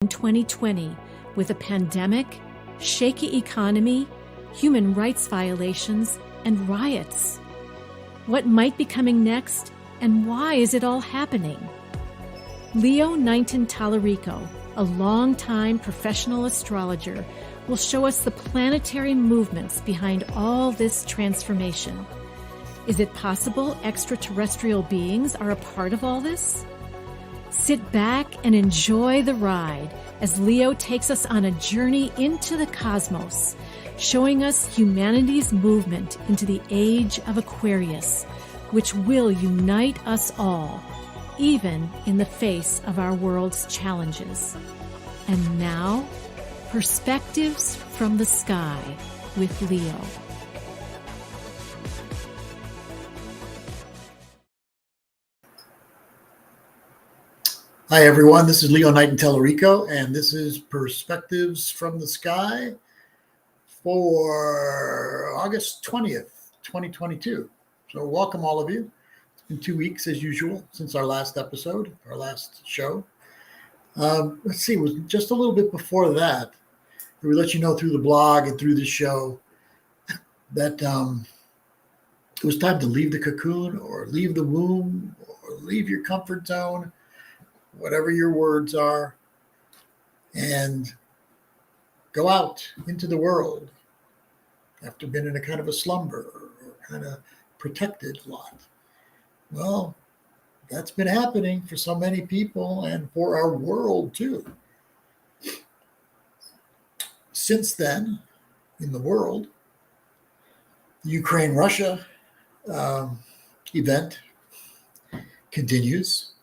in 2020 with a pandemic, shaky economy, human rights violations, and riots? What might be coming next, and why is it all happening? Deborah Knighton Tallarico, a longtime professional astrologer, will show us the planetary movements behind all this transformation. Is it possible extraterrestrial beings are a part of all this? Sit back and enjoy the ride as Leo takes us on a journey into the cosmos, showing us humanity's movement into the Age of Aquarius, which will unite us all, even in the face of our world's challenges. And now, Perspectives from the Sky with Leo. Hi everyone, this is Deborah Knighton Tallarico, and this is Perspectives from the Sky for August 20th, 2022. So welcome all of you. It's been 2 weeks as usual since our last episode, our last show. Let's see, it was just a little bit before that. We let you know through the blog and through the show that it was time to leave the cocoon or leave the womb or leave your comfort zone, whatever your words are, and go out into the world after being in a kind of a slumber or kind of protected a lot. Well, that's been happening for so many people and for our world too. Since then, in the world, the Ukraine-Russia event continues.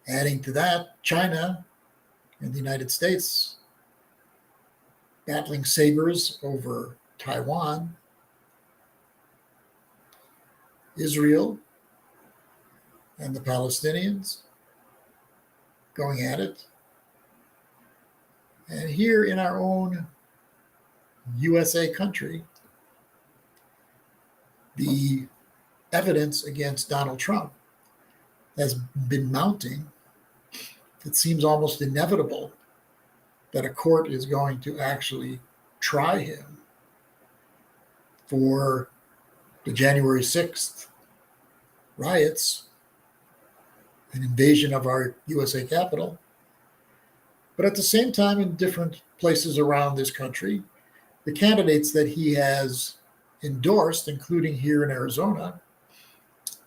Adding to that, China and the United States battling sabers over Taiwan, Israel and the Palestinians going at it. And here in our own USA country, the evidence against Donald Trump has been mounting. It seems almost inevitable that a court is going to actually try him for the January 6th riots, an invasion of our USA Capitol. But at the same time, in different places around this country, the candidates that he has endorsed, including here in Arizona,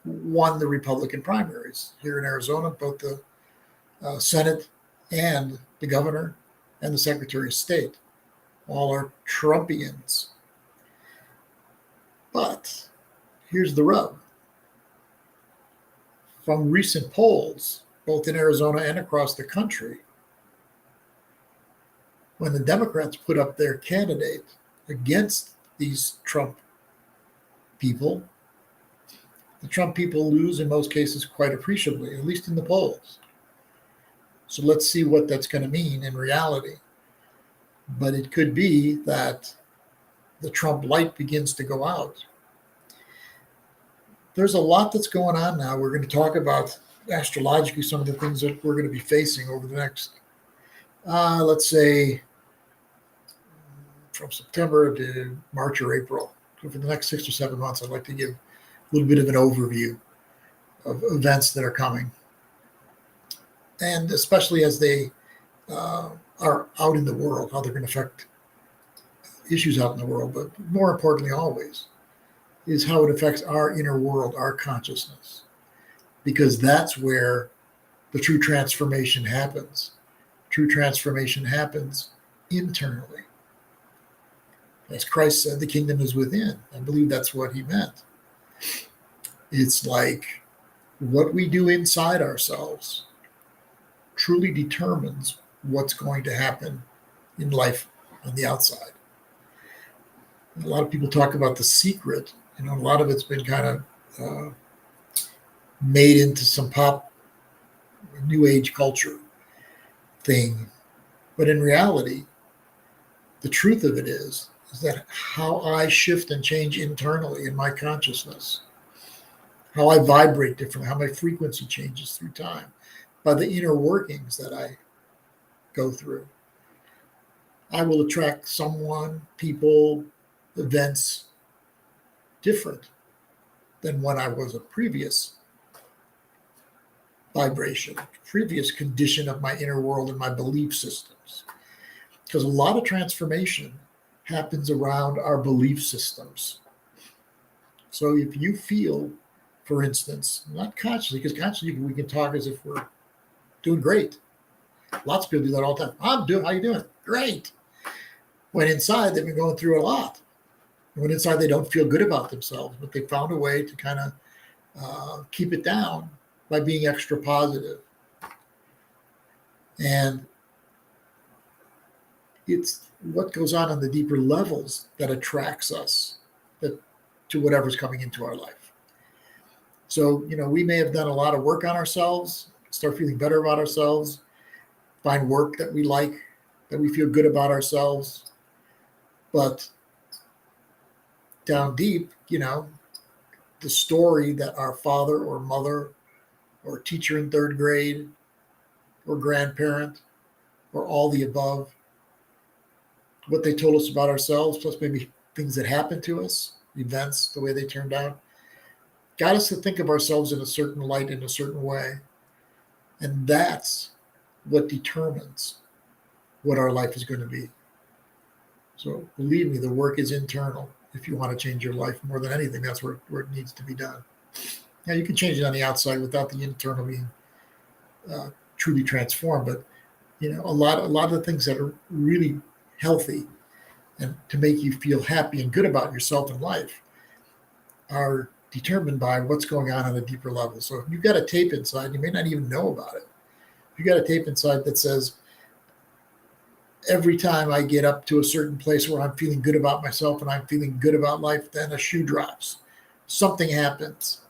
won the Republican primaries. Here in Arizona, both the Senate and the governor and the Secretary of State all are Trumpians. But here's the rub. From recent polls, both in Arizona and across the country, when the Democrats put up their candidate against these Trump people, the Trump people lose in most cases quite appreciably, at least in the polls. So let's see what that's going to mean in reality. But it could be that the Trump light begins to go out. There's a lot that's going on now. We're going to talk about astrologically some of the things that we're going to be facing over the next, let's say, from September to March or April. So for the next 6 or 7 months, I'd like to give a little bit of an overview of events that are coming. And especially as they are out in the world, how they're going to affect issues out in the world. But more importantly, always, is how it affects our inner world, our consciousness. Because that's where the true transformation happens. True transformation happens internally. As Christ said, the kingdom is within. I believe that's what he meant. It's like what we do inside ourselves truly determines what's going to happen in life on the outside. A lot of people talk about the secret. A lot of it's been kind of made into some pop, new age culture thing. But in reality, the truth of it is that how I shift and change internally in my consciousness, how I vibrate differently, how my frequency changes through time, by the inner workings that I go through. I will attract someone, people, events different than when I was a previous vibration, previous condition of my inner world and my belief systems. Because a lot of transformation happens around our belief systems. So if you feel, for instance, not consciously, because consciously we can talk as if we're doing great. Lots of people do that all the time. How you doing? Great. When inside they've been going through a lot. When inside they don't feel good about themselves, but they found a way to kind of keep it down by being extra positive. And it's what goes on the deeper levels that attracts us to whatever's coming into our life. So, we may have done a lot of work on ourselves, start feeling better about ourselves, find work that we like, that we feel good about ourselves. But down deep, the story that our father or mother or teacher in third grade or grandparent or all the above, what they told us about ourselves, plus maybe things that happened to us, events, the way they turned out, got us to think of ourselves in a certain light, in a certain way. And that's what determines what our life is going to be. So believe me, the work is internal. If you want to change your life more than anything, that's where it needs to be done. Now, you can change it on the outside without the internal being truly transformed. But, a lot of the things that are really healthy and to make you feel happy and good about yourself and life are determined by what's going on a deeper level. So if you've got a tape inside, you may not even know about it. If you've got a tape inside that says, every time I get up to a certain place where I'm feeling good about myself and I'm feeling good about life, then a shoe drops. Something happens.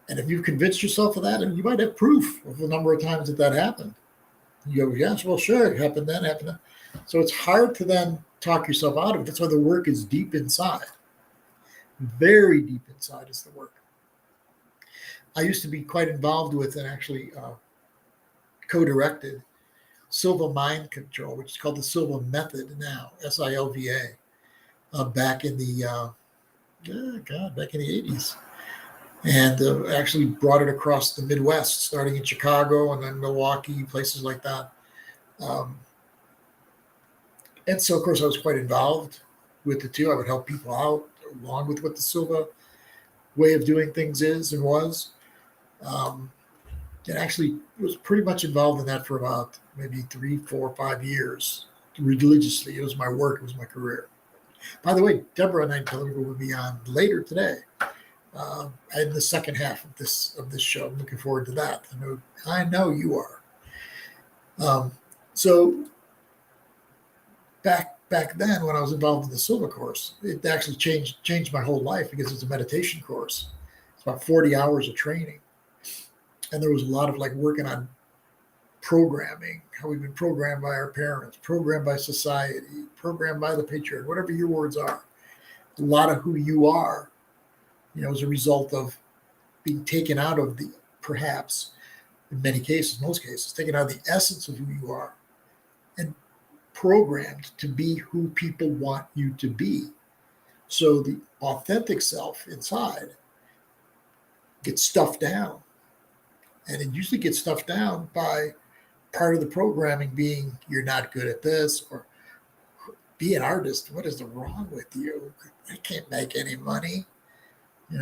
And if you've convinced yourself of that, and you might have proof of the number of times that happened. You go, yes, well, sure, it happened then, happened then. So it's hard to then talk yourself out of it. That's why the work is deep inside. Very deep inside is the work. I used to be quite involved with and actually co-directed Silva Mind Control, which is called the Silva Method now, SILVA, back in the back in the 80s, and actually brought it across the Midwest, starting in Chicago and then Milwaukee, places like that. And so, of course, I was quite involved with the two. I would help people out along with what the Silva way of doing things is and was. And actually was pretty much involved in that for about maybe 3, 4, 5 years, religiously. It was my work. It was my career. By the way, Deborah Knighton Tallarico will be on later today in the second half of this show. I'm looking forward to that. I know you are. So back then, when I was involved in the Silva course, it actually changed my whole life because it's a meditation course. It's about 40 hours of training. And there was a lot of working on programming, how we've been programmed by our parents, programmed by society, programmed by the patriarch, whatever your words are. A lot of who you are, as a result of being taken out of perhaps, in many cases, most cases, taken out of the essence of who you are and programmed to be who people want you to be. So the authentic self inside gets stuffed down. And it usually gets stuffed down by part of the programming being, you're not good at this, or be an artist. What is wrong with you? I can't make any money.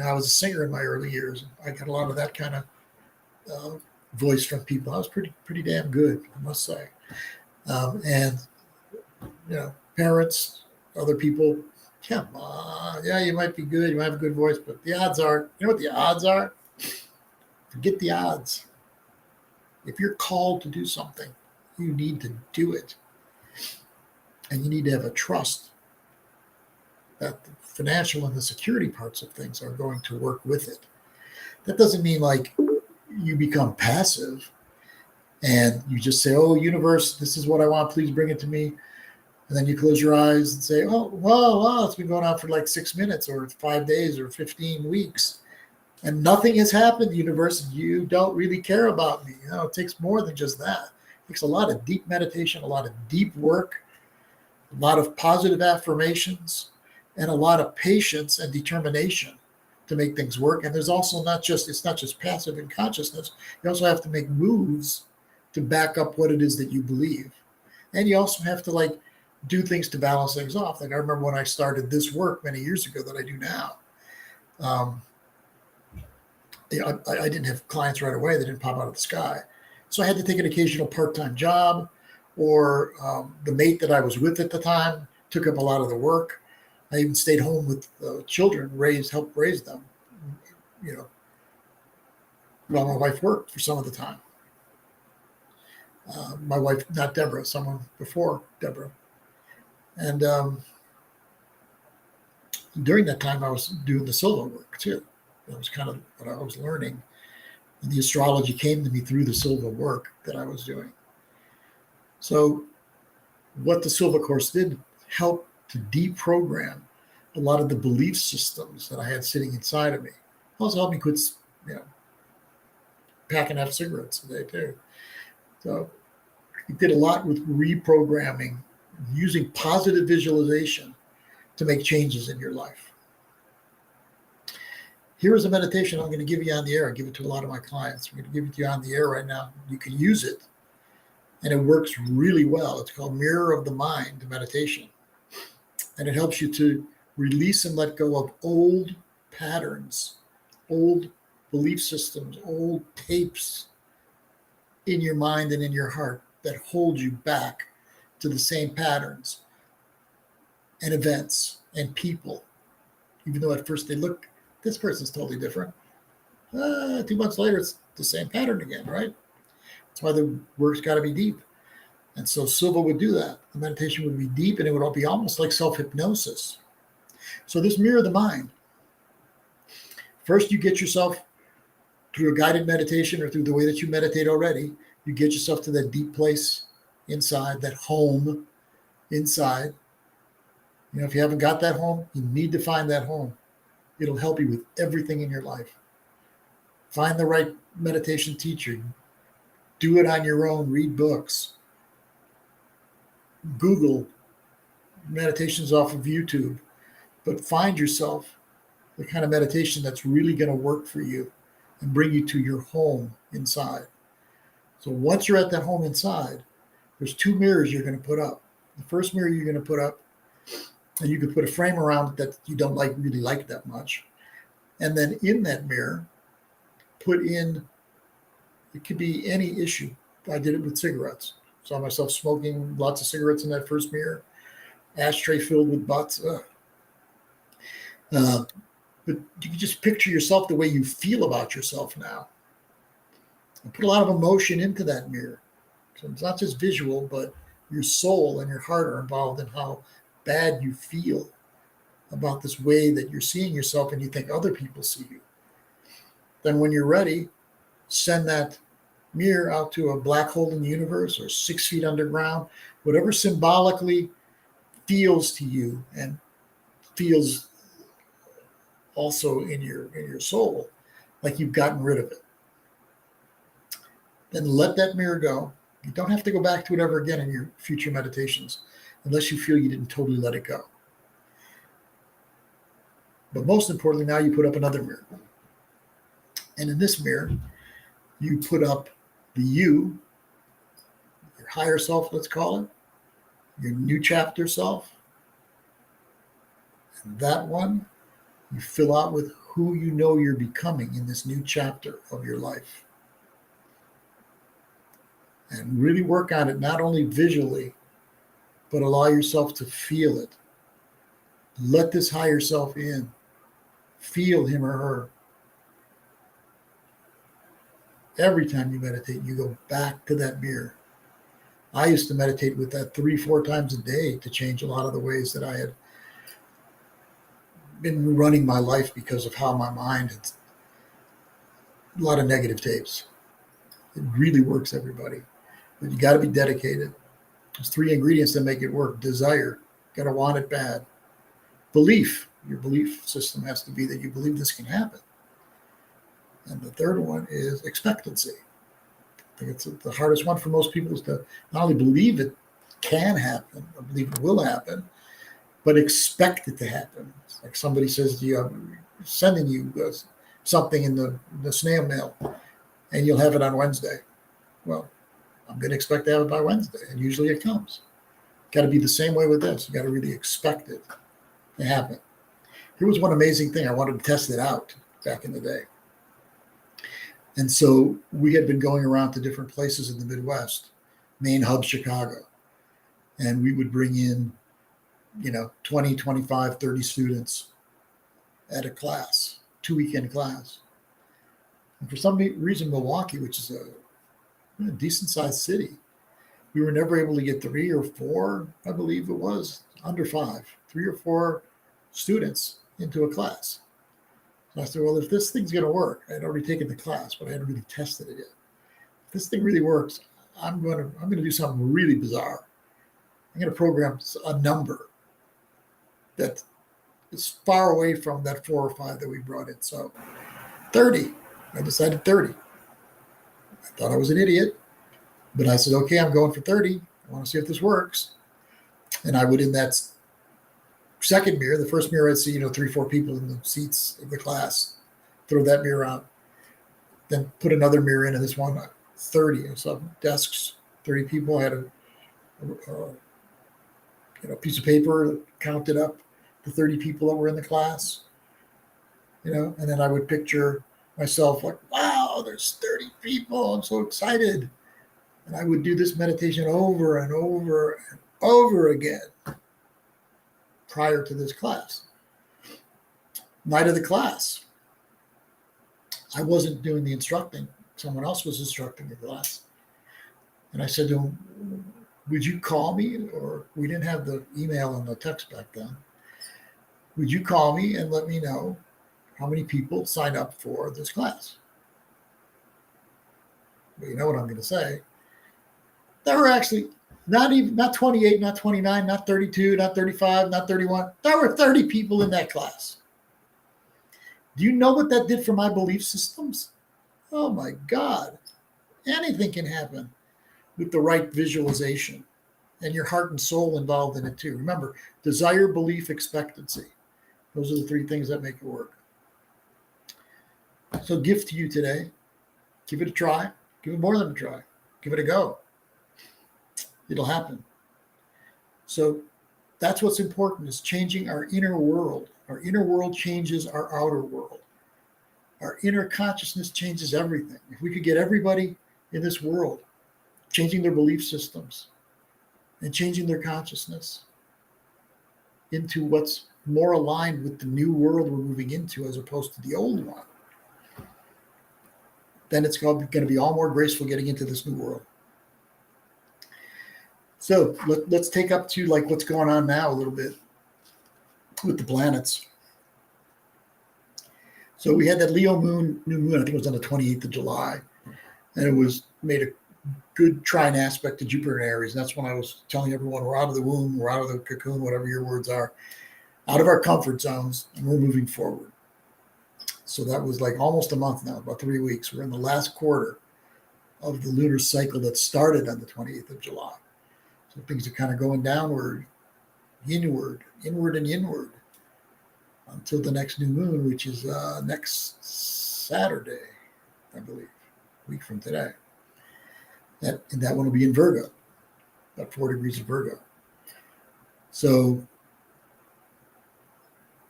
I was a singer in my early years. I got a lot of that kind of voice from people. I was pretty damn good, I must say. And parents, other people, come on. Yeah, you might be good. You might have a good voice, but the odds are, what the odds are? Forget the odds. If you're called to do something, you need to do it. And you need to have a trust that the financial and the security parts of things are going to work with it. That doesn't mean you become passive and you just say, oh, universe, this is what I want. Please bring it to me. And then you close your eyes and say, oh, wow, it's been going on for 6 minutes or 5 days or 15 weeks. And nothing has happened, universe. You don't really care about me. It takes more than just that. It takes a lot of deep meditation, a lot of deep work, a lot of positive affirmations, and a lot of patience and determination to make things work. And there's also it's not just passive in consciousness. You also have to make moves to back up what it is that you believe. And you also have to do things to balance things off. Like I remember when I started this work many years ago that I do now. I didn't have clients right away. They didn't pop out of the sky. So I had to take an occasional part-time job, or the mate that I was with at the time took up a lot of the work. I even stayed home with children, helped raise them, while my wife worked for some of the time. My wife, not Deborah, someone before Deborah. And during that time, I was doing the silver work too. That was kind of what I was learning. And the astrology came to me through the silver work that I was doing. So what the silver course did help to deprogram a lot of the belief systems that I had sitting inside of me. Also helped me quit, packing half cigarettes a day too. So it did a lot with reprogramming, using positive visualization to make changes in your life. Here is a meditation I'm going to give you on the air. I give it to a lot of my clients. I'm going to give it to you on the air right now. You can use it, and it works really well. It's called Mirror of the Mind meditation. And it helps you to release and let go of old patterns, old belief systems, old tapes in your mind and in your heart that hold you back to the same patterns and events and people. Even though at first they look, this person's totally different. 2 months later, it's the same pattern again, right? That's why the work's got to be deep. And so Silva would do that. The meditation would be deep, and it would all be almost like self-hypnosis. So this mirror of the mind. First, you get yourself through a guided meditation or through the way that you meditate already, you get yourself to that deep place inside, that home inside. If you haven't got that home, you need to find that home. It'll help you with everything in your life. Find the right meditation teacher. Do it on your own. Read books. Google meditations off of YouTube. But find yourself the kind of meditation that's really going to work for you and bring you to your home inside. So once you're at that home inside, there's 2 mirrors you're going to put up. The first mirror you're going to put up, and you could put a frame around it that you don't really like that much. And then in that mirror, put in, it could be any issue. I did it with cigarettes. Saw myself smoking lots of cigarettes in that first mirror. Ashtray filled with butts. But you can just picture yourself the way you feel about yourself now. And put a lot of emotion into that mirror. So it's not just visual, but your soul and your heart are involved in how bad you feel about this way that you're seeing yourself and you think other people see you. Then when you're ready, send that mirror out to a black hole in the universe or 6 feet underground, whatever symbolically feels to you and feels also in your soul like you've gotten rid of it. Then let that mirror go. You don't have to go back to it ever again in your future meditations unless you feel you didn't totally let it go. But most importantly, now you put up another mirror. And in this mirror, you put up the you, your higher self, let's call it, your new chapter self. And that one, you fill out with who you know you're becoming in this new chapter of your life. And really work on it, not only visually, but allow yourself to feel it. Let this higher self in. Feel him or her. Every time you meditate, you go back to that mirror. I used to meditate with that 3-4 times a day to change a lot of the ways that I had been running my life because of how my mind had a lot of negative tapes. It really works, everybody. But you got to be dedicated. There's 3 ingredients that make it work. Desire. Got to want it bad. Belief. Your belief system has to be that you believe this can happen. And the third one is expectancy. I think it's the hardest one for most people is to not only believe it can happen or believe it will happen, but expect it to happen. It's like somebody says to you, I'm sending you something in the snail mail, and you'll have it on Wednesday. Well, I'm going to expect to have it by Wednesday, and usually it comes. Got to be the same way with this. You got to really expect it to happen. Here was one amazing thing. I wanted to test it out back in the day. And so we had been going around to different places in the Midwest, main hub Chicago, and we would bring in 20, 25, 30 students at a class, 2-weekend class. And for some reason, Milwaukee, which is a decent sized city, we were never able to get 3 or 4, I believe it was, under 5, 3 or 4 students into a class. So I said, well, if this thing's going to work, I'd already taken the class, but I hadn't really tested it yet. If this thing really works, I'm going to do something really bizarre. I'm going to program a number that is far away from that 4 or 5 that we brought in. So 30, I decided 30. I thought I was an idiot, but I said, okay, I'm going for 30. I want to see if this works. And I would, in that second mirror, the first mirror, I'd see, 3, 4 people in the seats of the class, throw that mirror out, then put another mirror in, and this one, 30 or some desks, 30 people. I had a piece of paper, counted up the 30 people that were in the class, and then I would picture myself like, wow, there's 30 people. I'm so excited. And I would do this meditation over and over and over again prior to this class. Night of the class, I wasn't doing the instructing. Someone else was instructing the class. And I said to him, would you call me? Or we didn't have the email and the text back then. Would you call me and let me know how many people signed up for this class? Well, you know what I'm going to say. There were actually not 28, not 29, not 32, not 35, not 31. There were 30 people in that class. Do you know what that did for my belief systems? Oh my God. Anything can happen with the right visualization and your heart and soul involved in it too. Remember, desire, belief, expectancy. Those are the 3 things that make it work. So gift to you today. Give it a try. Give it more than a try. Give it a go. It'll happen. So that's what's important, is changing our inner world. Our inner world changes our outer world. Our inner consciousness changes everything. If we could get everybody in this world changing their belief systems and changing their consciousness into what's more aligned with the new world we're moving into as opposed to the old one, then it's going to be all more graceful getting into this new world. So let's take up to like what's going on now a little bit with the planets. So we had that Leo moon, new moon, I think it was on the 28th of July, and it was made a good trine aspect to Jupiter and Aries. And that's when I was telling everyone we're out of the womb, we're out of the cocoon, whatever your words are, out of our comfort zones, and we're moving forward. So that was like almost a month now, about 3 weeks. We're in the last quarter of the lunar cycle that started on the 28th of July. So things are kind of going downward, inward, and inward until the next new moon, which is next Saturday, I believe, a week from today. And that one will be in Virgo, about 4 degrees of Virgo. So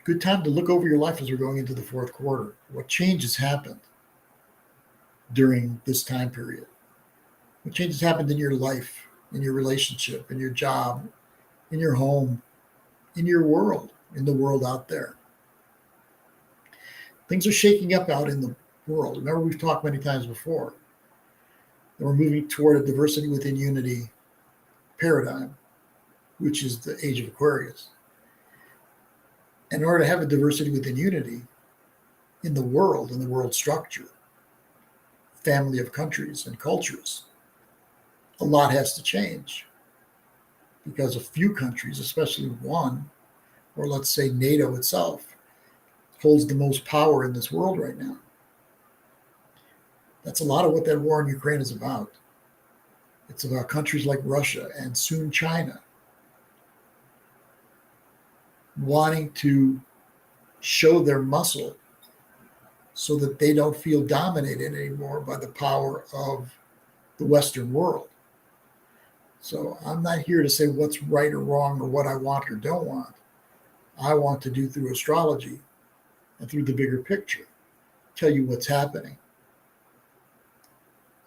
good time to look over your life as we're going into the 4th quarter. What changes happened during this time period? What changes happened in your life, in your relationship, in your job, in your home, in your world, in the world out there? Things are shaking up out in the world. Remember, we've talked many times before that we're moving toward a diversity within unity paradigm, which is the Age of Aquarius. In order to have a diversity within unity in the world structure, family of countries and cultures, a lot has to change, because a few countries, especially one, or let's say NATO itself, holds the most power in this world right now. That's a lot of what that war in Ukraine is about. It's about countries like Russia and soon China wanting to show their muscle so that they don't feel dominated anymore by the power of the Western world. So I'm not here to say what's right or wrong or what I want or don't want. I want to do through astrology and through the bigger picture, tell you what's happening.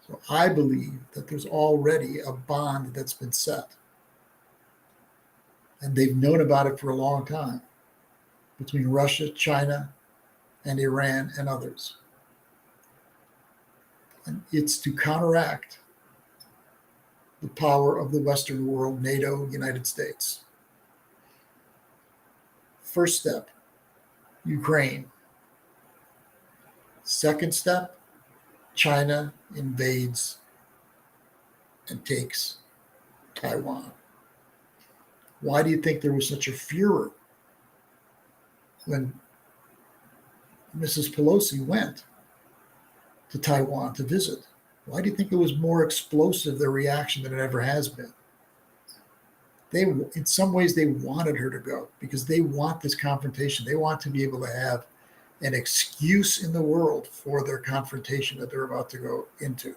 So I believe that there's already a bond that's been set. And they've known about it for a long time between Russia, China, and Iran and others. And it's to counteract the power of the Western world, NATO, United States. First step, Ukraine. Second step, China invades and takes Taiwan. Why do you think there was such a furor when Mrs. Pelosi went to Taiwan to visit? Why do you think it was more explosive, their reaction, than it ever has been? In some ways, they wanted her to go because they want this confrontation. They want to be able to have an excuse in the world for their confrontation that they're about to go into.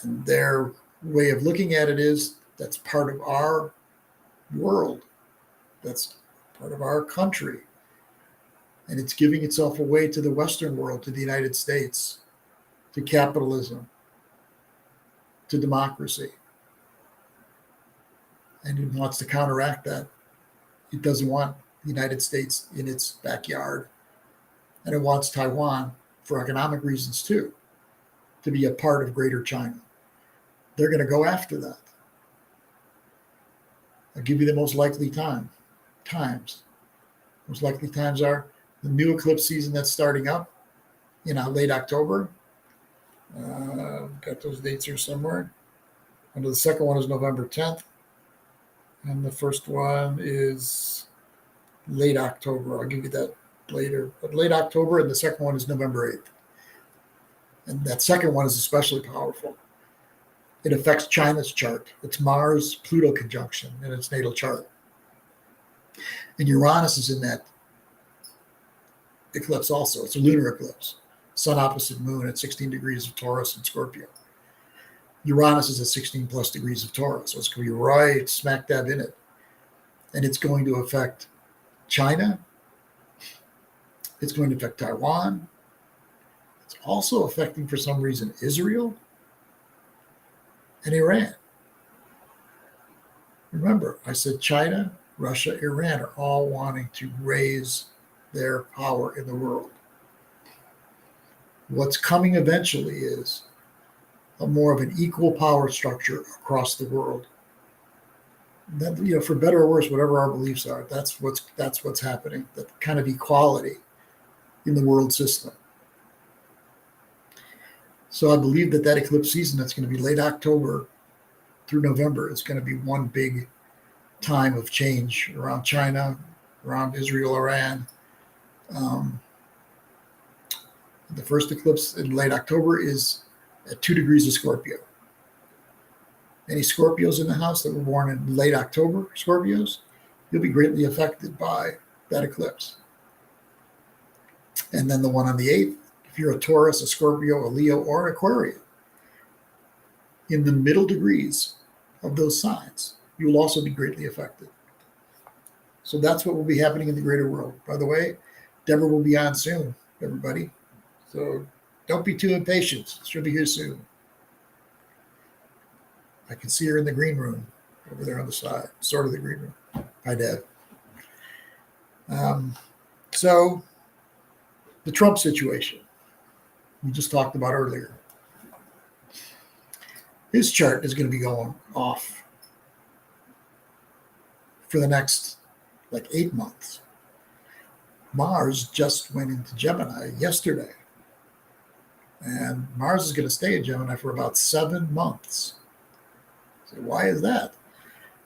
And their way of looking at it is that's part of our world. That's part of our country. And it's giving itself away to the Western world, to the United States, to capitalism, to democracy. And it wants to counteract that. It doesn't want the United States in its backyard. And it wants Taiwan, for economic reasons too, to be a part of Greater China. They're going to go after that. I'll give you the most likely times. Most likely times are the new eclipse season that's starting up in late October. Got those dates here somewhere. And the second one is November 10th. And the first one is late October. I'll give you that later. But late October, and the second one is November 8th. And that second one is especially powerful. It affects China's chart. It's Mars-Pluto conjunction in its natal chart. And Uranus is in that eclipse also. It's a lunar eclipse. Sun opposite moon at 16 degrees of Taurus and Scorpio. Uranus is at 16 plus degrees of Taurus. So it's going to be right smack dab in it. And it's going to affect China. It's going to affect Taiwan. It's also affecting, for some reason, Israel and Iran. Remember, I said China, Russia, Iran are all wanting to raise their power in the world. What's coming eventually is a more of an equal power structure across the world. That, for better or worse, whatever our beliefs are, that's what's happening. That kind of equality in the world system. So I believe that eclipse season that's going to be late October through November is going to be one big time of change around China, around Israel, Iran. The first eclipse in late October is at 2 degrees of Scorpio. Any Scorpios in the house that were born in late October, Scorpios, you'll be greatly affected by that eclipse. And then the one on the 8th, if you're a Taurus, a Scorpio, a Leo, or an Aquarius, in the middle degrees of those signs, you will also be greatly affected. So that's what will be happening in the greater world. By the way, Deborah will be on soon, everybody. So don't be too impatient. She'll be here soon. I can see her in the green room over there on the side, sort of the green room. Hi, Deb. So the Trump situation we just talked about earlier. His chart is going to be going off for the next 8 months. Mars just went into Gemini yesterday. And Mars is going to stay in Gemini for about 7 months. So why is that?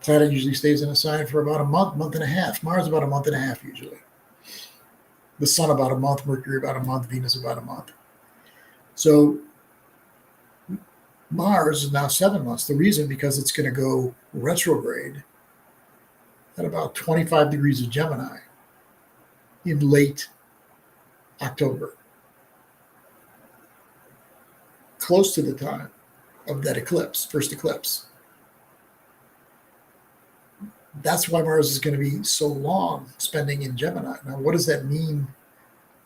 Planet usually stays in a sign for about a month, month and a half. Mars about a month and a half usually. The Sun about a month, Mercury about a month, Venus about a month. So Mars is now 7 months. The reason, because it's going to go retrograde at about 25 degrees of Gemini in late October, close to the time of that eclipse, first eclipse. That's why Mars is going to be so long spending in Gemini. Now, what does that mean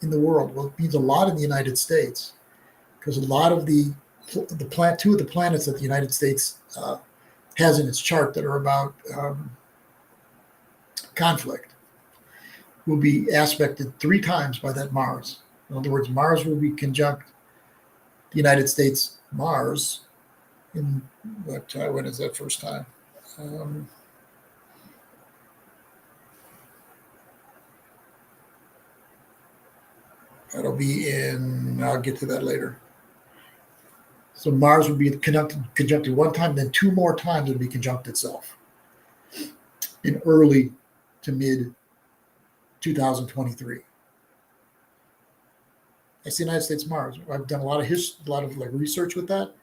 in the world? Well, it means a lot in the United States, because a lot of two of the planets that the United States has in its chart that are about conflict will be aspected 3 times by that Mars. In other words, Mars will be conjunct the United States Mars in when is that first time? That'll be I'll get to that later. So Mars will be conjuncted 1 time, then 2 more times it'll be conjunct itself in early to mid 2023. That's the United States Mars. I've done a lot of research with that,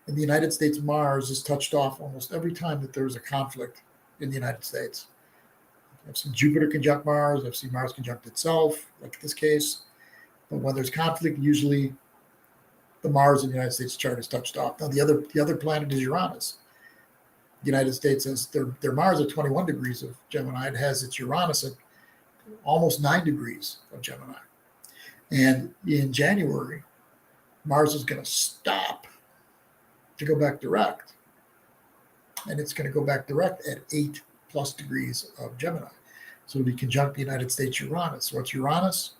and the United States Mars is touched off almost every time that there's a conflict in the United States. I've seen Jupiter conjunct Mars. I've seen Mars conjunct itself, like this case. But when there's conflict, usually the Mars in the United States chart is touched off. Now, the other planet is Uranus. The United States has their Mars at 21 degrees of Gemini. It has its Uranus at almost 9 degrees of Gemini. And in January, Mars is going to stop to go back direct. And it's going to go back direct at 8+ degrees of Gemini. So it'll be conjunct the United States Uranus. What's Uranus?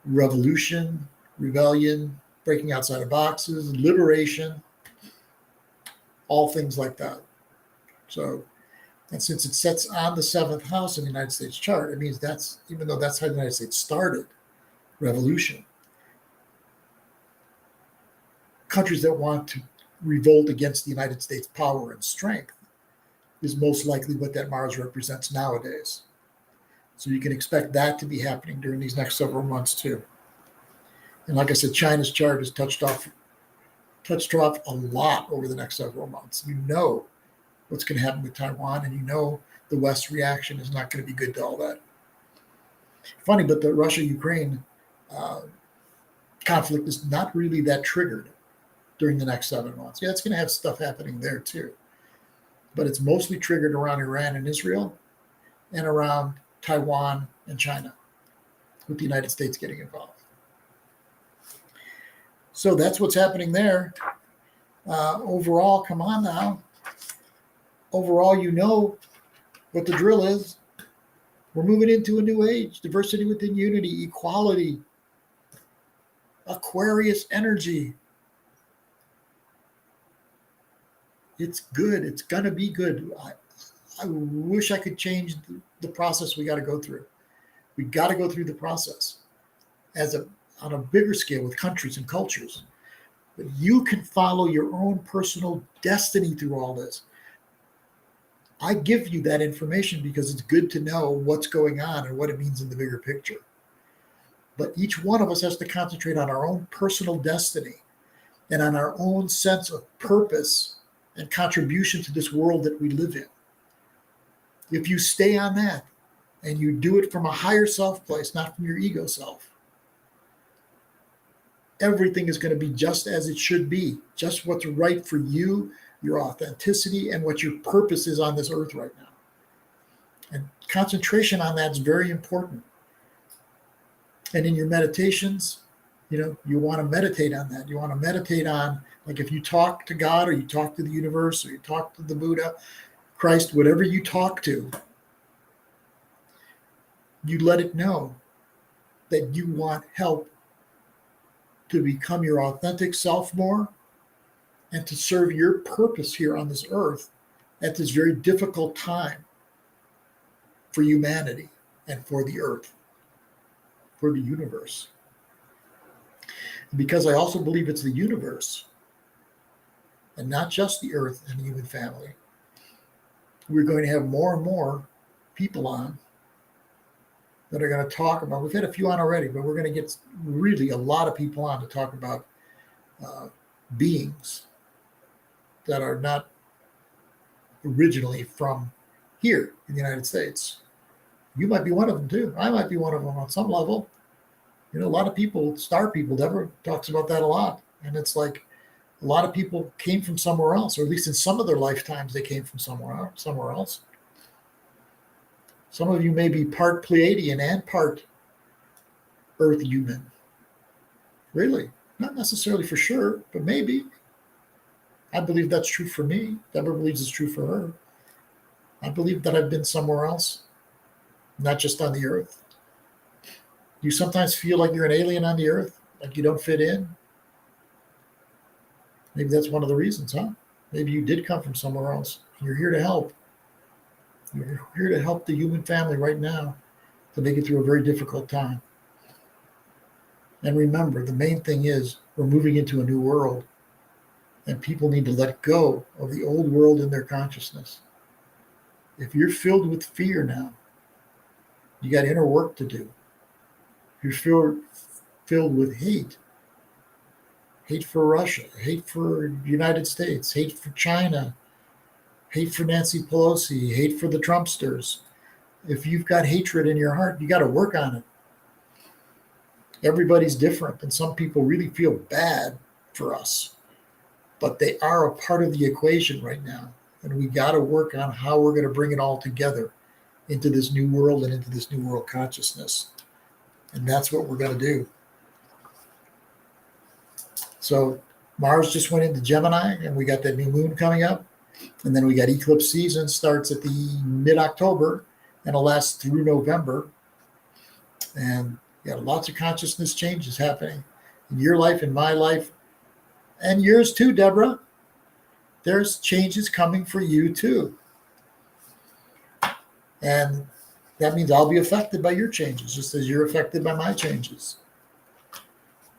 Revolution, rebellion, breaking outside of boxes, liberation, all things like that. So, and since it sets on the 7th house in the United States chart, it means that's, even though that's how the United States started, revolution. Countries that want to revolt against the United States power and strength is most likely what that Mars represents nowadays. So you can expect that to be happening during these next several months too. And like I said, China's chart is touched off a lot over the next several months. You know what's going to happen with Taiwan, and you know the West's reaction is not going to be good to all that. Funny, but the Russia-Ukraine conflict is not really that triggered during the next 7 months. Yeah, it's going to have stuff happening there too. But it's mostly triggered around Iran and Israel and around Taiwan and China, with the United States getting involved. So that's what's happening there. Overall, come on now. Overall, you know what the drill is. We're moving into a new age. Diversity within unity, equality, Aquarius energy. It's good. It's going to be good. I wish I could change the process we got to go through. We got to go through the process on a bigger scale with countries and cultures. But you can follow your own personal destiny through all this. I give you that information because it's good to know what's going on and what it means in the bigger picture. But each one of us has to concentrate on our own personal destiny and on our own sense of purpose and contribution to this world that we live in. If you stay on that and you do it from a higher self place, not from your ego self, everything is going to be just as it should be, just what's right for you, your authenticity, and what your purpose is on this earth right now. And concentration on that is very important. And in your meditations, you want to meditate on that. You want to meditate on, like if you talk to God or you talk to the universe or you talk to the Buddha, Christ, whatever you talk to, you let it know that you want help to become your authentic self more and to serve your purpose here on this earth at this very difficult time for humanity and for the earth, for the universe. Because I also believe it's the universe and not just the earth and the human family. We're going to have more and more people on that are going to talk about. We've had a few on already, but we're going to get really a lot of people on to talk about beings that are not originally from here in the United States. You might be one of them too. I might be one of them on some level. You know, a lot of people, star people, Deborah talks about that a lot. And it's like a lot of people came from somewhere else, or at least in some of their lifetimes, they came from somewhere else. Some of you may be part Pleiadian and part Earth human. Really? Not necessarily for sure, but maybe. I believe that's true for me. Deborah believes it's true for her. I believe that I've been somewhere else, not just on the Earth. You sometimes feel like you're an alien on the Earth, like you don't fit in. Maybe that's one of the reasons, huh? Maybe you did come from somewhere else. You're here to help. You're here to help the human family right now to make it through a very difficult time. And remember, the main thing is we're moving into a new world, and people need to let go of the old world in their consciousness. If you're filled with fear now, you got inner work to do. If you're filled with hate for Russia, hate for the United States, hate for China, hate for Nancy Pelosi, hate for the Trumpsters. If you've got hatred in your heart, you got to work on it. Everybody's different, and some people really feel bad for us, but they are a part of the equation right now, and we got to work on how we're going to bring it all together into this new world and into this new world consciousness, and that's what we're going to do. So Mars just went into Gemini, and we got that new moon coming up, and then we got eclipse season starts at the mid-October and it'll last through November, and you got lots of consciousness changes happening in your life, in my life, and yours too, Deborah. There's changes coming for you too. And that means I'll be affected by your changes, just as you're affected by my changes.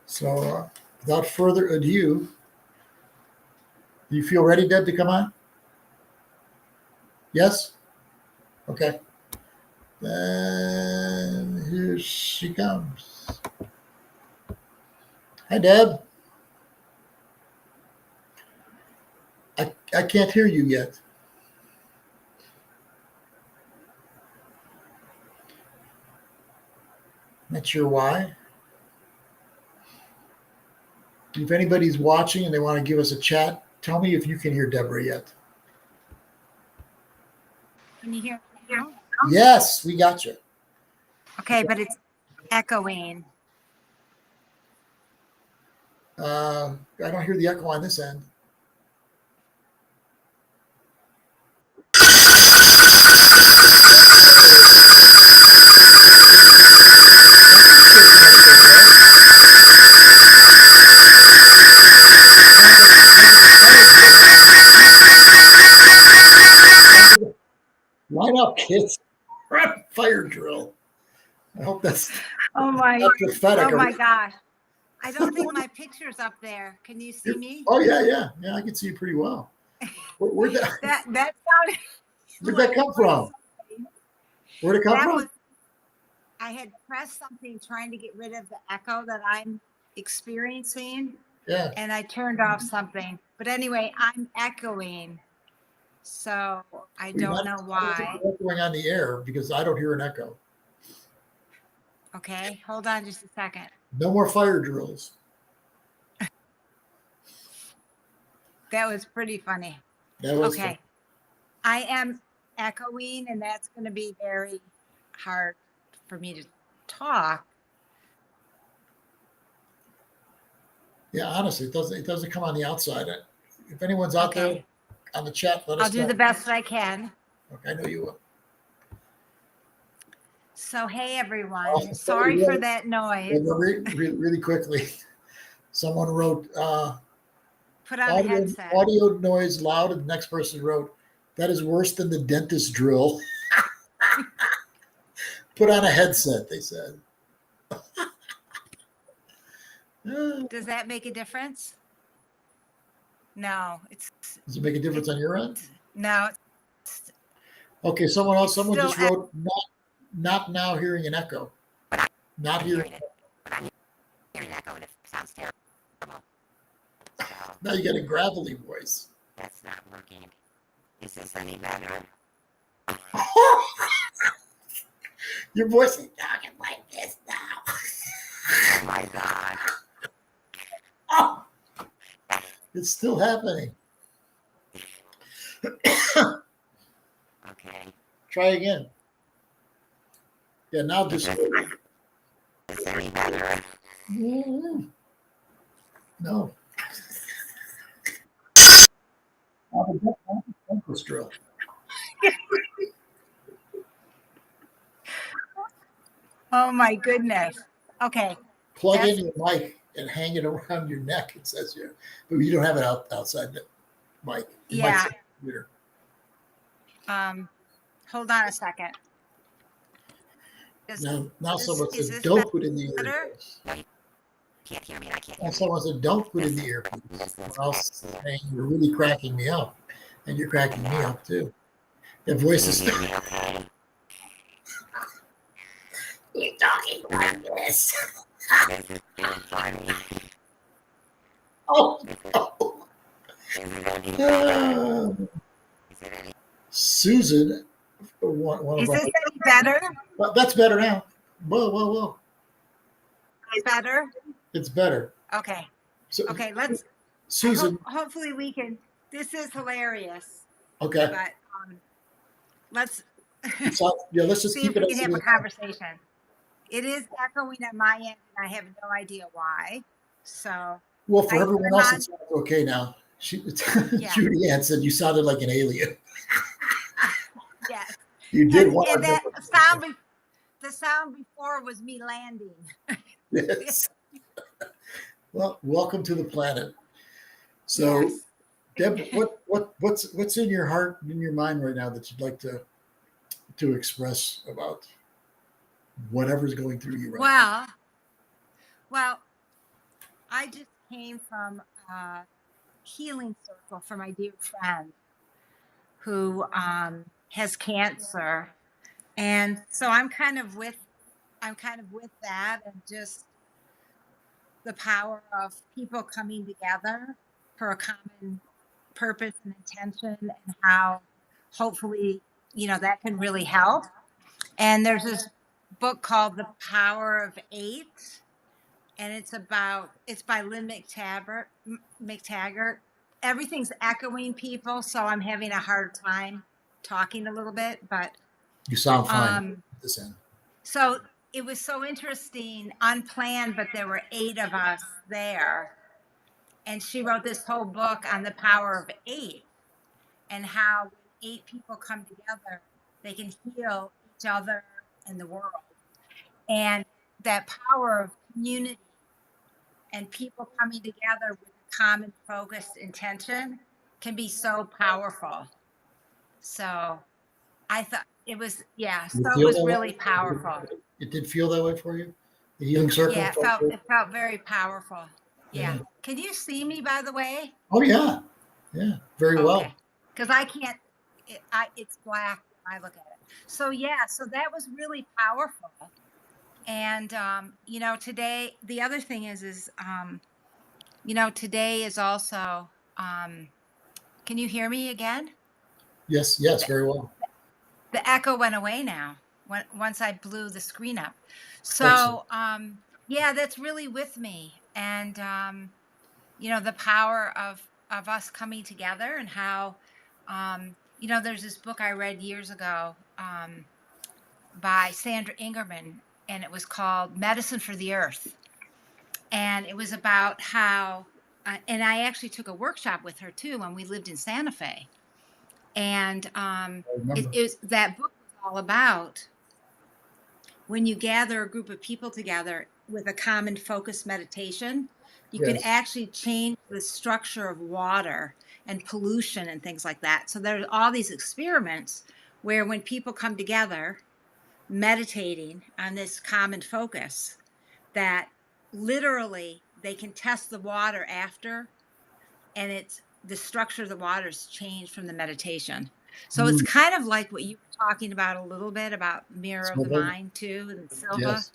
So without further ado, do you feel ready, Deb, to come on? Yes? Okay. Then here she comes. Hi, Deb. I can't hear you yet. Not sure why. If anybody's watching and they want to give us a chat, tell me if you can hear Deborah yet. Can you hear me now? Yes, we got you. Okay, but it's echoing. I don't hear the echo on this end. Line up, kids. Fire drill. I hope that's Pathetic. Oh my gosh. I don't think my picture's up there. Can you see me? Oh yeah. I can see you pretty well. Where'd that sounded. Where'd that come from? Where'd it come from? I had pressed something trying to get rid of the echo that I'm experiencing. Yeah. And I turned off something. But anyway, I'm echoing. So I don't know why. Echoing on the air because I don't hear an echo. Okay, hold on just a second. No more fire drills. That was pretty funny. That was okay. Fun. I am echoing, and that's going to be very hard for me to talk. Yeah, honestly, it doesn't come on the outside. If anyone's out there on the chat, let us know. I'll do the best I can. Okay, I know you will. So, hey, everyone. Sorry for that noise. Really quickly, someone wrote, put on a headset. Audio noise loud, and the next person wrote, that is worse than the dentist drill. Put on a headset, they said. Does that make a difference? No. Does it make a difference on your end? No. Okay, someone just wrote, not now hearing an echo. Not hearing. Hearing echo and it sounds terrible. So Now you got a gravelly voice. that's not working. Is this any better? Your voice is talking like this now. Oh my God. Oh, it's still happening. Okay. Try again. Yeah, now just. Is this any better? No. Focus drill. Oh my goodness. Okay. Plug in your mic and hang it around your neck. It says here, but you don't have it outside the mic. It might Yeah. say computer. Hold on a second. Now someone is said, this don't put in the better? earpiece. Can't hear me. I can't hear Now me. someone said, don't put in the earpiece. Someone else is saying, you're really cracking me up. And you're cracking me up too. That voice is Can you hear me okay? You're talking like this. This is really funny. Oh, Is it any better? no. Is it any Susan, one Is of our. this any better? Well, that's better now. Whoa. Is better? It's better. Okay. So, Okay. Let's. Susan, Hopefully we can. This is hilarious. okay. But let's So, yeah, let's just see keep if it we as can it have a is. conversation. It is echoing at my end, and I have no idea why. So Well, for I everyone turn else, on- it sounds okay now. Yeah. Judy Ann said you sounded like an alien. yes. You did And one. that the sound before was me landing. Yes. Well, welcome to the planet. So, Yes. Deb, what's in your heart, in your mind right now that you'd like to express about whatever's going through you right now? Well, I just came from a healing circle for my dear friend who has cancer, and so I'm kind of with that, and just the power of people coming together for a common purpose and intention, and how hopefully that can really help. And there's this book called The Power of Eight, and it's by Lynn McTaggart. Everything's echoing, people, so I'm having a hard time talking a little bit, but You sound fine at this end. so it was so interesting, unplanned, but there were 8 of us there, and she wrote this whole book on the power of 8, and how when 8 people come together, they can heal each other and the world. And that power of community and people coming together with a common focused intention can be so powerful. So I thought it was, so it was really powerful. It did feel that way for you? The healing circle? Yeah, it felt very powerful. Yeah. Can you see me, by the way? Oh, yeah. Yeah, very well. Because I can't, it's black when I look at it. So that was really powerful. And, today, the other thing is today is also, can you hear me again? Yes, very well. The echo went away now once I blew the screen up. So, that's really with me. And, the power of us coming together, and how, there's this book I read years ago by Sandra Ingerman, and it was called Medicine for the Earth. And it was about how, and I actually took a workshop with her too when we lived in Santa Fe. And that book was all about when you gather a group of people together with a common focused meditation, you can actually change the structure of water and pollution and things like that. So there's all these experiments where when people come together meditating on this common focus, that literally they can test the water after, and the structure of the water is changed from the meditation. So it's kind of like what you were talking about a little bit about mirror of the Silva. mind too, and Silva. Yes.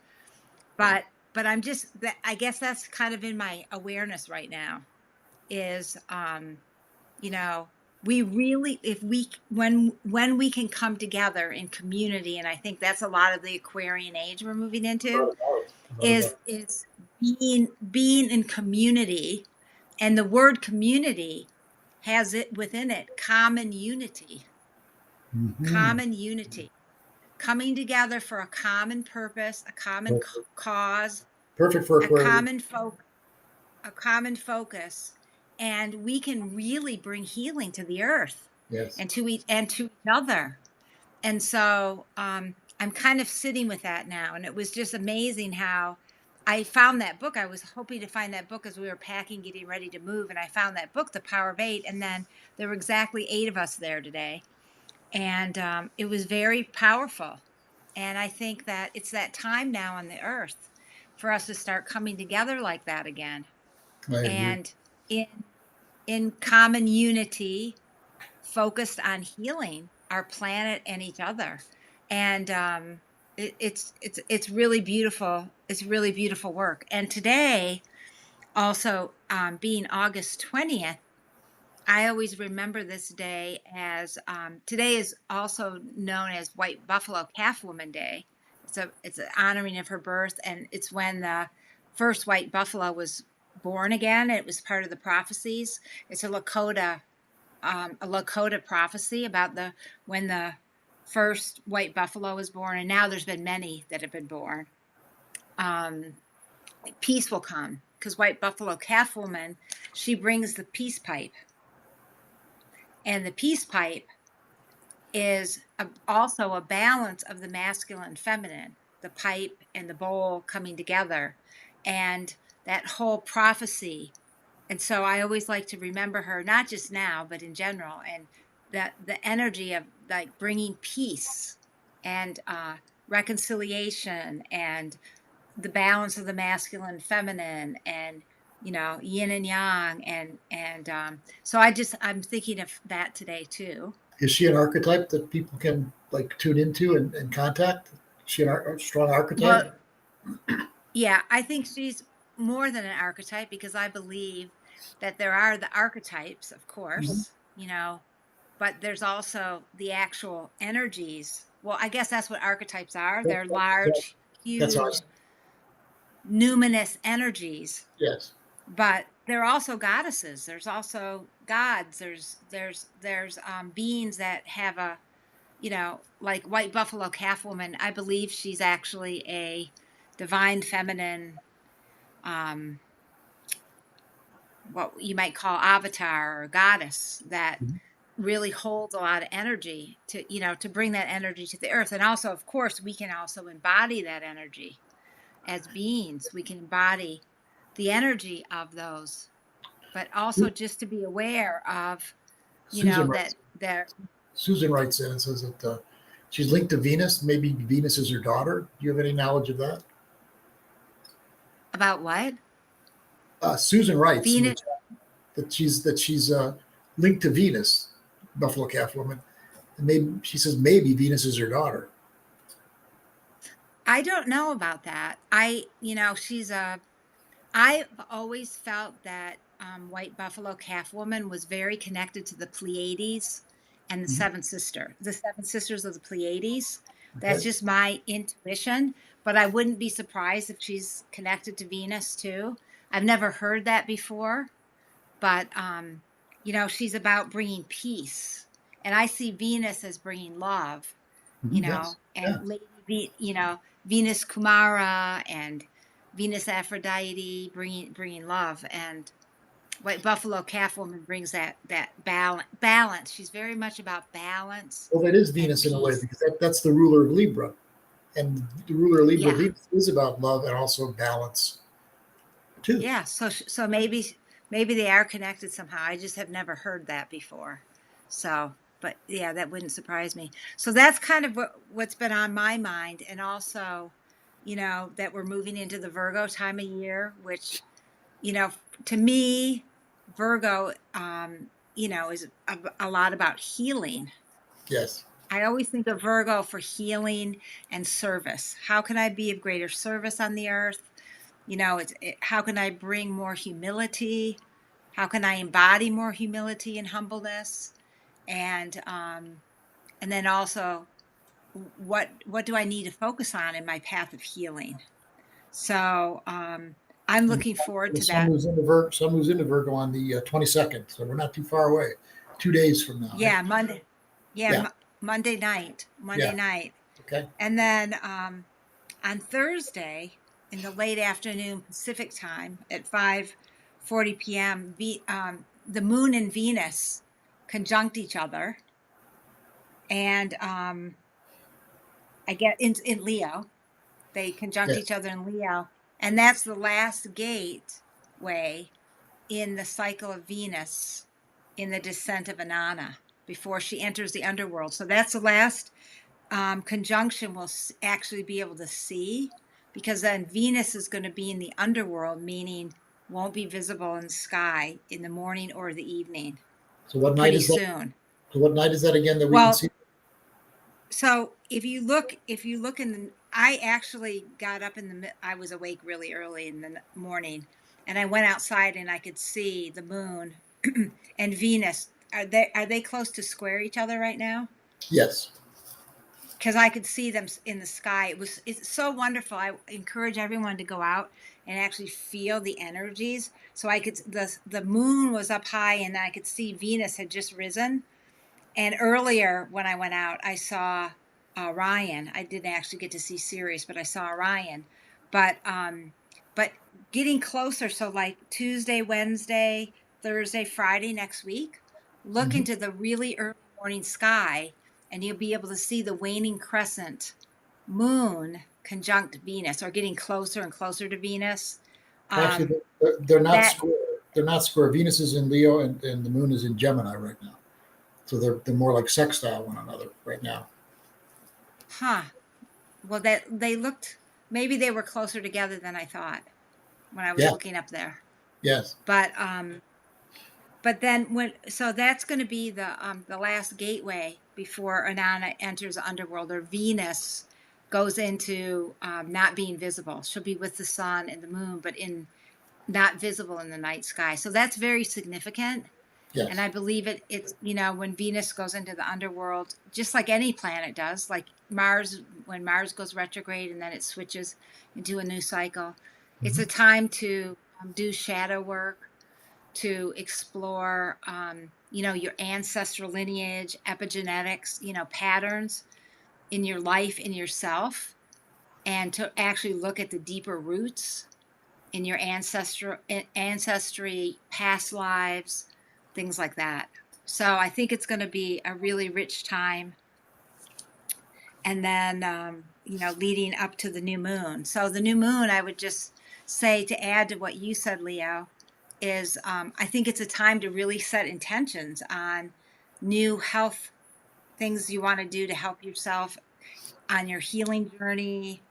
But I'm just that I guess that's kind of in my awareness right now is you know, we really if we when we can come together in community, and I think that's a lot of the Aquarian age we're moving into, Without a doubt. Without a doubt. is being in community, and the word community has it within it common unity, Mhm. common unity, coming together for a common purpose, a common Perfect. cause, Perfect for a Aquarius. a common focus, and we can really bring healing to the earth Yes. and to each other. And so I'm kind of sitting with that now. And it was just amazing how I found that book. I was hoping to find that book as we were packing, getting ready to move. And I found that book, The Power of Eight. And then there were exactly 8 of us there today. And it was very powerful. And I think that it's that time now on the earth for us to start coming together like that again. I agree. And in common unity, focused on healing our planet and each other. And it's really beautiful. It's really beautiful work. And today, also being August 20th, I always remember this day as today is also known as White Buffalo Calf Woman Day. It's an honoring of her birth, and it's when the first white buffalo was born again. It was part of the prophecies. It's a Lakota prophecy about when the first white buffalo was born, and now there's been many that have been born. Peace will come because White Buffalo Calf Woman, she brings the peace pipe, and the peace pipe is also a balance of the masculine and feminine, the pipe and the bowl coming together, and that whole prophecy. And so I always like to remember her, not just now, but in general, and that the energy of like bringing peace and reconciliation and the balance of the masculine and feminine, and yin and yang, and so I'm thinking of that today too. Is she an archetype that people can like tune into and contact? Is she a strong archetype? Well, yeah, I think she's more than an archetype because I believe that there are the archetypes, of Mhm. course, but there's also the actual energies. Well, I guess that's what archetypes are. They're large, That's huge, awesome. numinous energies, Yes. but they're also goddesses. There's also gods. There's beings that have like White Buffalo Calf Woman. I believe she's actually a divine feminine, um, what you might call avatar or goddess that Mhm. really holds a lot of energy to bring that energy to the earth. And also, of course, we can also embody that energy as beings. We can embody the energy of those, but also just to be aware of, Susan that writes. Susan writes in and says that she's linked to Venus. Maybe Venus is her daughter. Do you have any knowledge of that? about what Susan writes in the Venus. chat that she's linked to Venus, Buffalo Calf Woman. And maybe she says maybe Venus is her daughter. I don't know about that. I've always felt that White Buffalo Calf Woman was very connected to the Pleiades and the Mhm. the seven sisters of the Pleiades. That's Okay. just my intuition, but I wouldn't be surprised if she's connected to Venus too. I've never heard that before, but she's about bringing peace, and I see Venus as bringing love, Mhm. Yes. and Yeah. Venus Kumara and Venus Aphrodite bringing love, and White Buffalo Calf Woman brings that balance. She's very much about balance Well, that is and Venus in a way peace. because that's the ruler of Libra, and the ruler of Libra, Yeah, Venus, is about love and also balance too. yeah. So maybe they are connected somehow. I just have never heard that before. So, but yeah, that wouldn't surprise me. So that's kind of what's been on my mind, and also, that we're moving into the Virgo time of year, which you know, to me, Virgo, is a lot about healing. Yes. I always think of Virgo for healing and service. How can I be of greater service on the earth? How can I bring more humility? How can I embody more humility and humbleness? And then also, what do I need to focus on in my path of healing? So I'm And looking forward the to sun that. moves into Virgo. Sun moves into Virgo on the 22nd, so we're not too far away. 2 days from now. Right? Yeah, Monday. Yeah, Yeah. Monday night. Monday Yeah. night. Okay. And then on Thursday in the late afternoon Pacific time at 5:40 p.m., the Moon and Venus conjunct each other, and I get in Leo. They conjunct Yes. each other in Leo, and that's the last gateway in the cycle of Venus in the descent of Inanna before she enters the underworld. So that's the last conjunction we'll actually be able to see, because then Venus is going to be in the underworld, meaning won't be visible in the sky in the morning or the evening, So what night pretty is that? soon. So what night is that again that we can Well, see? so if you look in the, I actually got up I was awake really early in the morning, and I went outside and I could see the moon and Venus. Are they close to square each other right now? Yes. Because I could see them in the sky. It's so wonderful. I encourage everyone to go out and actually feel the energies. So the moon was up high, and I could see Venus had just risen. And earlier when I went out, I saw Orion. I didn't actually get to see Sirius, but I saw Orion. But getting closer, so like Tuesday, Wednesday, Thursday, Friday next week, look Mhm. into the really early morning sky, and you'll be able to see the waning crescent moon conjunct Venus, or getting closer and closer to Venus. Actually, Um, they're not that square. They're not square. Venus is in Leo, and the moon is in Gemini right now. So they're more like sextile one another right now. huh. Well, that they looked, maybe they were closer together than I thought when I was Yeah. looking up there. Yes. But then so that's going to be the last gateway before Inanna enters the underworld, or Venus goes into not being visible. She'll be with the sun and the moon, but in not visible in the night sky. So that's very significant. And Yes. I believe it's, when Venus goes into the underworld, just like any planet does, like Mars, when Mars goes retrograde and then it switches into a new cycle, it's Mhm. a time to do shadow work, to explore, your ancestral lineage, epigenetics, patterns in your life, in yourself, and to actually look at the deeper roots in your ancestry, past lives, things like that. So I think it's going to be a really rich time. And then, leading up to the new moon. So the new moon, I would just say, to add to what you said, Leo, is I think it's a time to really set intentions on new health things you want to do to help yourself on your healing journey.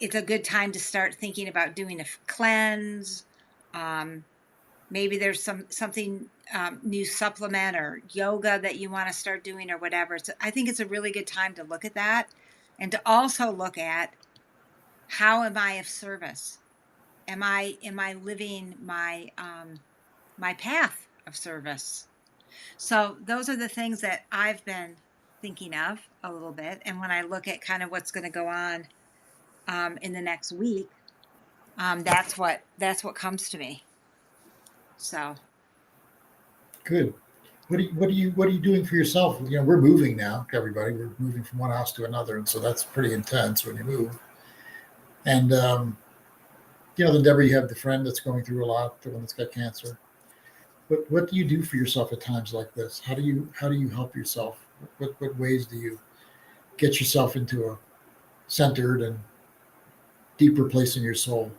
It's a good time to start thinking about doing a cleanse. Um, Maybe there's something new supplement or yoga that you want to start doing, or whatever. I think it's a really good time to look at that, and to also look at, how am I of service? Am I living my path of service? So those are the things that I've been thinking of a little bit. And when I look at kind of what's going to go on in the next week, that's what comes to me. So Good. What are you doing for yourself? We're moving now, everybody. We're moving from one house to another, and so that's pretty intense when you move. And then Deborah, you have the friend that's going through a lot, the one that's got cancer. What do you do for yourself at times like this? How do you help yourself? What ways do you get yourself into a centered and deeper place in your soul?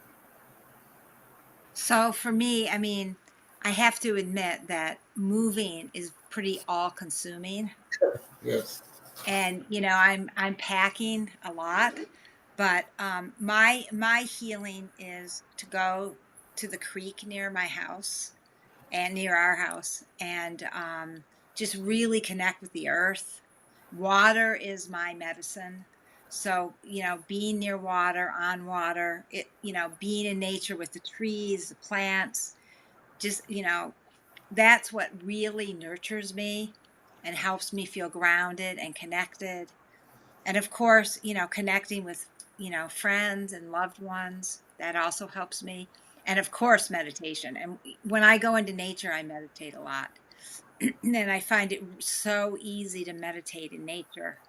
So for me, I mean, I have to admit that moving is pretty all consuming. Yes. And I'm packing a lot, but my healing is to go to the creek near my house and near our house, and just really connect with the earth. Water is my medicine. So, being near water, on water, being in nature with the trees, the plants, just, that's what really nurtures me and helps me feel grounded and connected. And of course, connecting with, friends and loved ones, that also helps me. And of course, meditation. And when I go into nature, I meditate a lot. And I find it so easy to meditate in nature,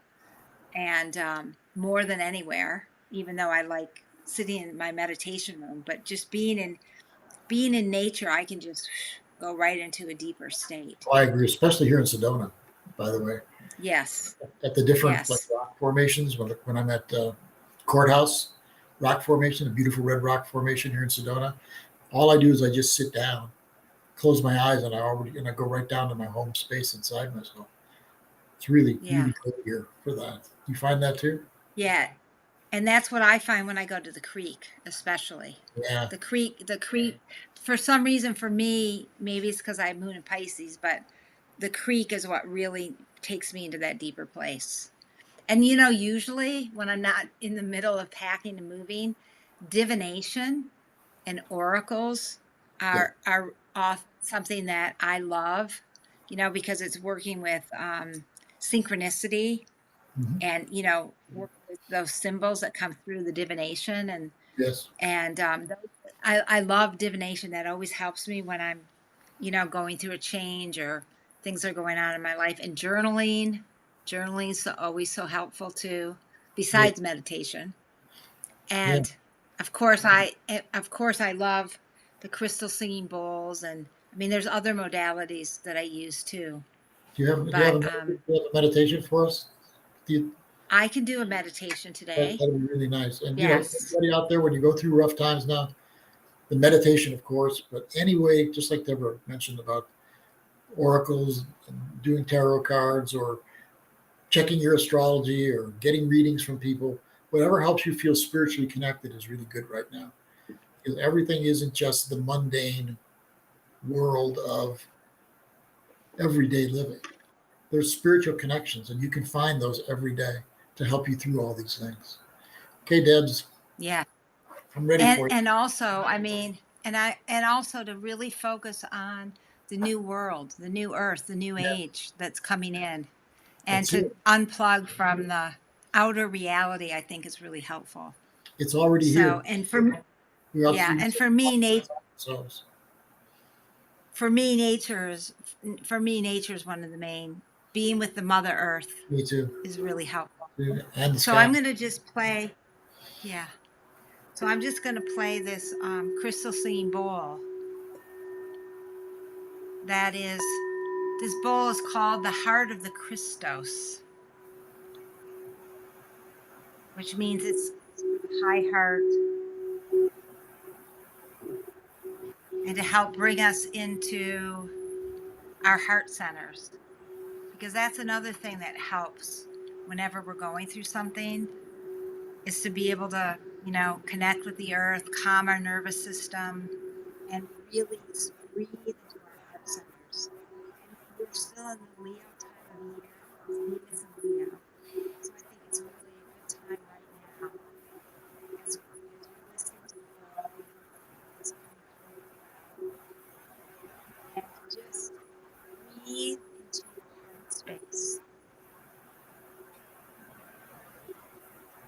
and more than anywhere, even though I like sitting in my meditation room, but just being in nature, I can just go right into a deeper state. I agree, especially here in Sedona, by the way, Yes. at the different like Yes. rock formations. When I'm at Courthouse Rock Formation, a beautiful red rock formation here in Sedona, all I do is I just sit down, close my eyes, and I go right down to my home space inside myself. It's really, Yeah. really cool here for that. You find that too? Yeah. And that's what I find when I go to the creek, especially. Yeah. The creek, for some reason, for me, maybe it's because I have moon in Pisces, but the creek is what really takes me into that deeper place. And usually when I'm not in the middle of packing and moving, divination and oracles Yeah. are off something that I love, because it's working with synchronicity, Mhm. and working with those symbols that come through the divination, Yes. and I love divination. That always helps me when I'm going through a change or things are going on in my life. And journaling is always so helpful too, Yeah. besides meditation. Yeah. And of course I love the crystal singing bowls, and I mean there's other modalities that I use too. But Do you have a meditation for us? Do you, I can do a meditation today. that'd be really nice. And Yes. anybody out there, when you go through rough times now, the meditation, of course, but anyway, just like Deborah mentioned about oracles and doing tarot cards or checking your astrology or getting readings from people, whatever helps you feel spiritually connected is really good right now. Because everything isn't just the mundane world of everyday living. There's spiritual connections, and you can find those every day to help you through all these things. Okay, Debs, Yeah. I'm ready and for you. and also, I mean, and also to really focus on the new world, the new earth, the new Yeah, age that's coming in, and that's to it. unplug from the outer reality, I think is really helpful. It's already here. So, and for We also yeah, and ourselves. for me nature is one of the main, being with the mother earth Me too. is really helpful. And the So sky. I'm going to just play, yeah. So I'm just going to play this crystal singing bowl. That is, this bowl is called the Heart of the Christos, which means it's for the high heart, and to help bring us into our heart centers. Because that's another thing that helps whenever we're going through something, is to be able to, connect with the earth, calm our nervous system, and really just breathe into our heart centers. And we're still in the Leo time of the year. It's Venus and Leo. So I think it's really a good time right now, as we're listening to the flow that's coming through, and to just breathe into your heart space.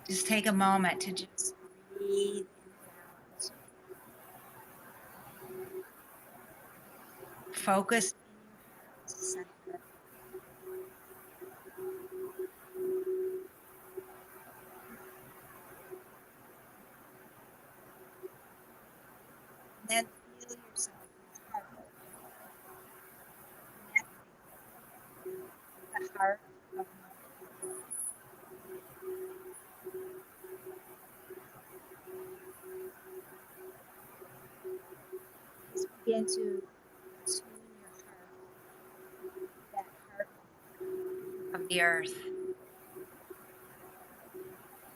Just take a moment to just breathe in and out. Focus in your heart center. And then feel yourself in the heart, connecting with the heart of Mother Earth. Just begin to tune your heart, that heart of the earth.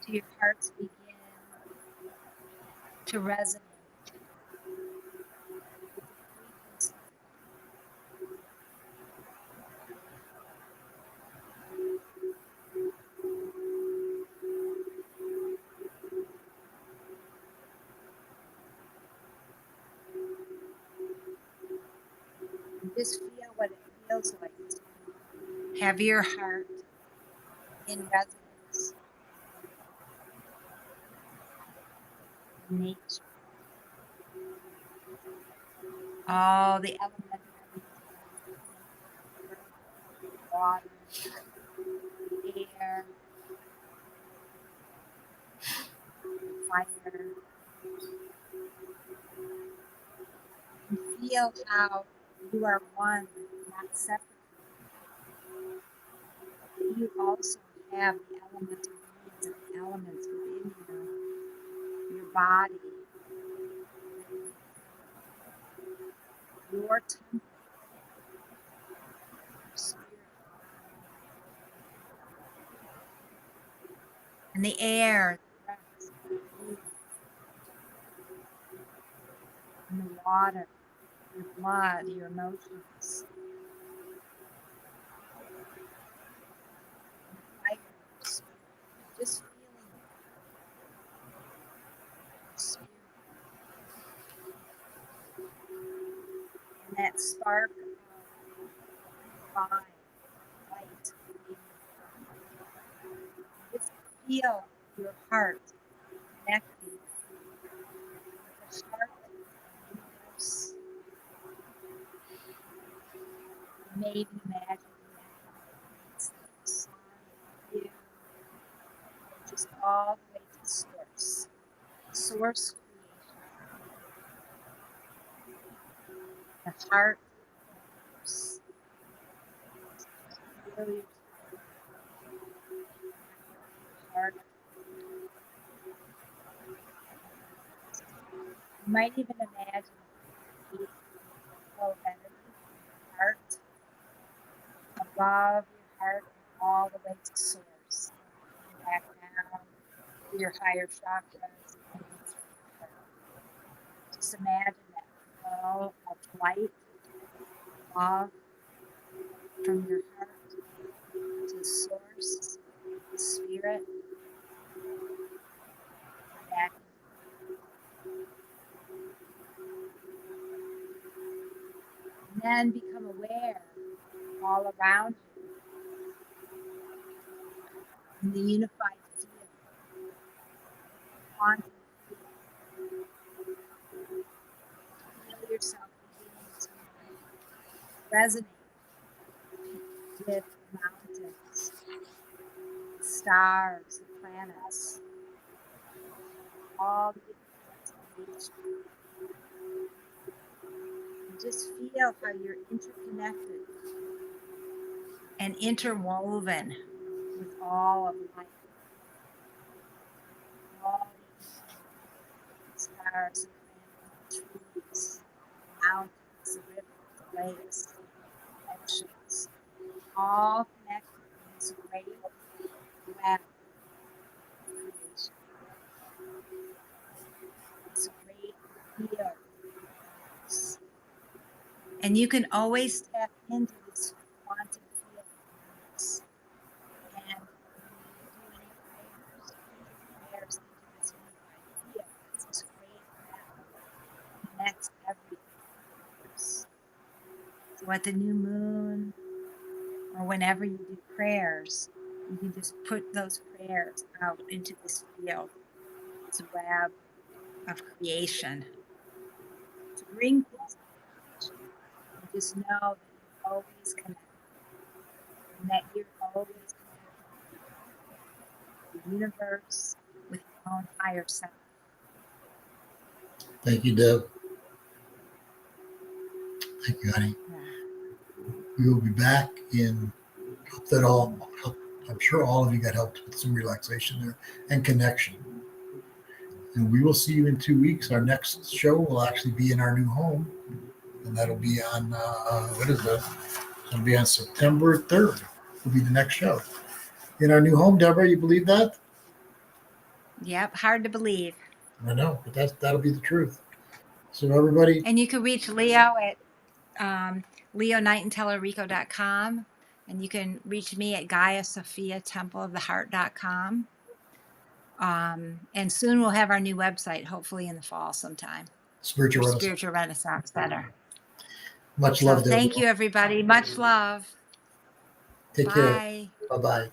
To your hearts begin to resonate with the frequency Just feel what it feels like to have your heart in resonance with nature. All the elementaries, water, the air, the fire. And feel how you are one, not separate. You also have the elemental beings and the elements within you, your body, your temple, your spirit, and the air, the breath, the breathe, and the water, your blood, your emotions, and the fire, your spirit. Just feeling your spirit and that spark of divine light in you. Just feel your heart connecting with the heart of the universe. Maybe imagining that it's like the sun of you, just all the way to source. Source creation. The heart of the universe. Feel your heart. You might even imagine a deep flow of energy from your heart above your heart and all the way to source. And back down to your higher chakras and through your heart. Just imagine that flow of light, love from your heart to source, the spirit, back. And then become aware all around you in the unified field, quantum field. Feel yourself beginning to resonate with the mountains, the stars, the planets, all the different parts of nature. And just feel how you're interconnected and interwoven with all of life, all the stars and planets, the trees, the mountains, the rivers, the lakes, the oceans, all connected in this great web of creation, this great field. And you can always tap into this quantum field of universe. And when you do any prayers, prayers into this unified field, it's this great web that connects everything. So at the new moon, or whenever you do prayers, you can just put those prayers out into this field, this web of creation, to bring things into creation. And just know that you're always connected, and that you're always connected with the universe, with your own higher self. Thank you, Deb. Thank you, honey. Yeah. We will be back in hope that I'm sure all of you got helped with some relaxation there and connection. And we will see you in 2 weeks. Our next show will actually be in our new home. And that'll be on, what is that? It'll be on September 3rd. Will be the next show. In our new home, Deborah, you believe that? Yep, hard to believe. I know, but that'll be the truth. So everybody, And you can reach Leo at leoknightontallarico.com, and you can reach me at GaiaSophiaTempleOfTheHeart.com. And soon we'll have our new website, hopefully in the fall sometime. Spiritual Renaissance. Spiritual Renaissance Center. Much So love, thank Deborah. you, everybody. Much love. Take care. Bye. Bye-bye.